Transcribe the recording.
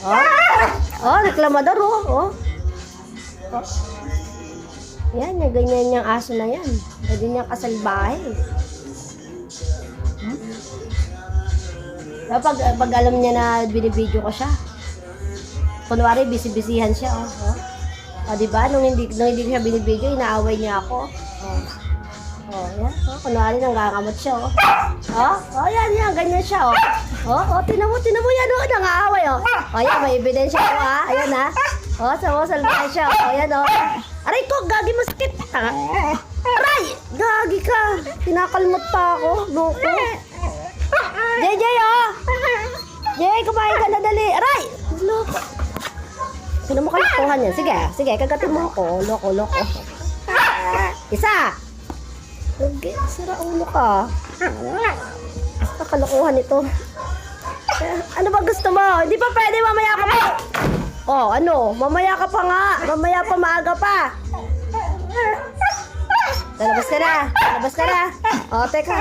Oh, reklamador, oh. Yan, ganyan yung aso na yan. Pwede niyang kasalbahe. Pag alam niya na binibidyo ko siya, kunwari, busy-busyhan siya, diba? Nung hindi ko siya binibidyo, inaaway niya ako. Yan. Kunwari, nanggangamot siya, yan, ganyan siya, tinan mo yan, nangaaway, yan, may ebidensya ko, ayan, salbahe siya, yan, aray ko, gagi masakit, aray, gagi ka, kinakalmot pa ako, loko. JJ, Jay, kumain ka na dali, aray, loko. Sino mo kalikuhan yan? Sige, kagatin mo ako, loko. Isa. Okay, sira ulo ka. Basta kalokohan ito. Ano ba gusto mo? Hindi pa pwede, mamaya ka pa. Mamaya ka pa nga. Mamaya pa, maaga pa. Lalabas ka na. Teka. Teka.